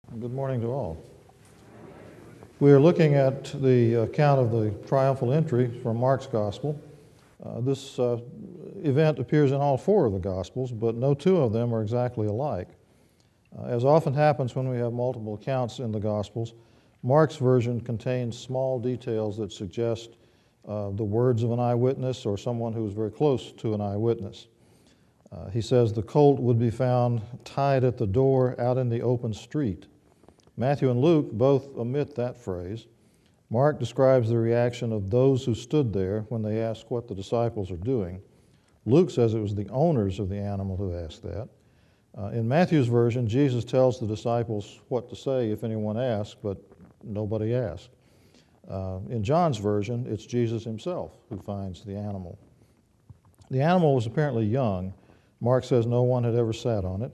Good morning to all. We are looking at the account of the triumphal entry from Mark's Gospel. This event appears in all four of the Gospels, but no two of them are exactly alike. As often happens when we have multiple accounts in the Gospels, Mark's version contains small details that suggest the words of an eyewitness or someone who was very close to an eyewitness. He says the colt would be found tied at the door out in the open street. Matthew and Luke both omit that phrase. Mark describes the reaction of those who stood there when they asked what the disciples are doing. Luke says it was the owners of the animal who asked that. In Matthew's version, Jesus tells the disciples what to say if anyone asks, but nobody asked. In John's version, it's Jesus himself who finds the animal. The animal was apparently young. Mark says no one had ever sat on it.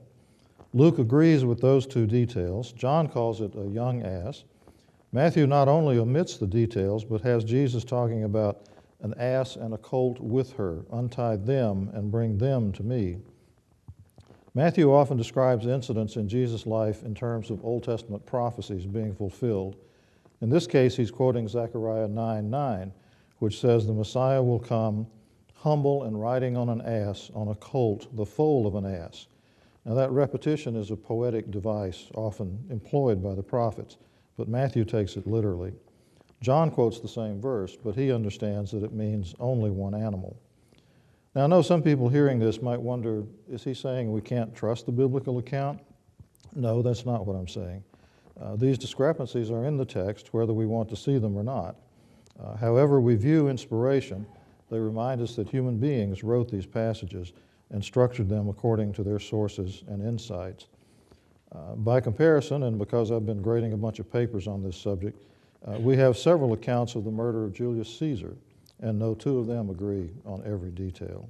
Luke agrees with those two details. John calls it a young ass. Matthew not only omits the details, but has Jesus talking about an ass and a colt with her. Untie them and bring them to me. Matthew often describes incidents in Jesus' life in terms of Old Testament prophecies being fulfilled. In this case, he's quoting Zechariah 9:9, which says the Messiah will come humble and riding on an ass, on a colt, the foal of an ass. Now that repetition is a poetic device often employed by the prophets, but Matthew takes it literally. John quotes the same verse, but he understands that it means only one animal. Now I know some people hearing this might wonder, is he saying we can't trust the biblical account? No, that's not what I'm saying. These discrepancies are in the text, whether we want to see them or not. However we view inspiration, they remind us that human beings wrote these passages and structured them according to their sources and insights. By comparison, and because I've been grading a bunch of papers on this subject, we have several accounts of the murder of Julius Caesar, and no two of them agree on every detail.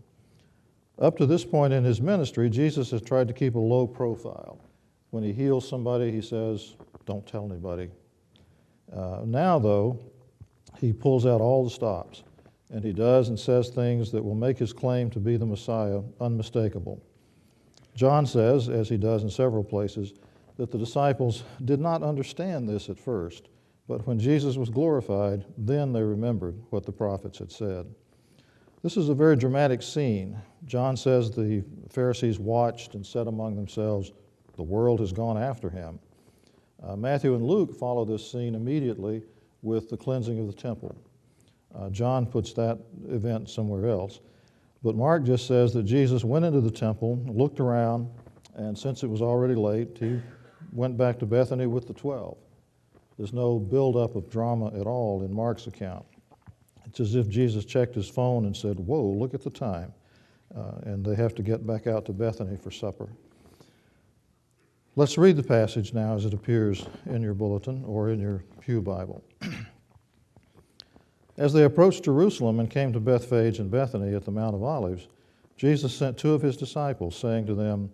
Up to this point in his ministry, Jesus has tried to keep a low profile. When he heals somebody, he says, "Don't tell anybody." Now, though, he pulls out all the stops. And he does and says things that will make his claim to be the Messiah unmistakable. John says, as he does in several places, that the disciples did not understand this at first, but when Jesus was glorified, then they remembered what the prophets had said. This is a very dramatic scene. John says the Pharisees watched and said among themselves, "The world has gone after him." Matthew and Luke follow this scene immediately with the cleansing of the temple. John puts that event somewhere else. But Mark just says that Jesus went into the temple, looked around, and since it was already late, he went back to Bethany with the 12. There's no buildup of drama at all in Mark's account. It's as if Jesus checked his phone and said, "Whoa, look at the time." And they have to get back out to Bethany for supper. Let's read the passage now as it appears in your bulletin or in your pew Bible. As they approached Jerusalem and came to Bethphage and Bethany at the Mount of Olives, Jesus sent two of his disciples, saying to them,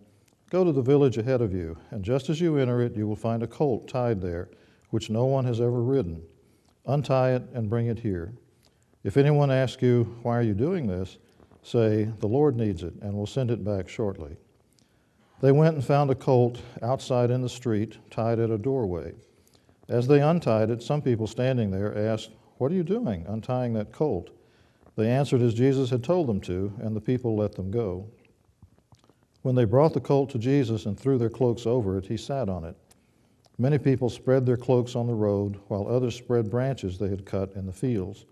"Go to the village ahead of you, and just as you enter it, you will find a colt tied there, which no one has ever ridden. Untie it and bring it here. If anyone asks you, 'Why are you doing this?' say, 'The Lord needs it, and will send it back shortly.'" They went and found a colt outside in the street, tied at a doorway. As they untied it, some people standing there asked, "What are you doing, untying that colt?" They answered as Jesus had told them to, and the people let them go. When they brought the colt to Jesus and threw their cloaks over it, he sat on it. Many people spread their cloaks on the road, while others spread branches they had cut in the fields.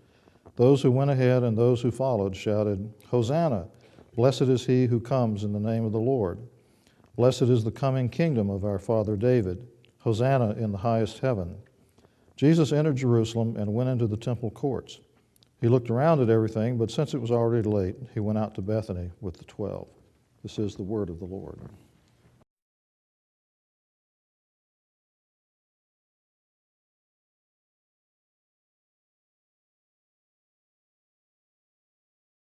Those who went ahead and those who followed shouted, "Hosanna! Blessed is he who comes in the name of the Lord. Blessed is the coming kingdom of our father David. Hosanna in the highest heaven." Jesus entered Jerusalem and went into the temple courts. He looked around at everything, but since it was already late, he went out to Bethany with the 12. This is the word of the Lord.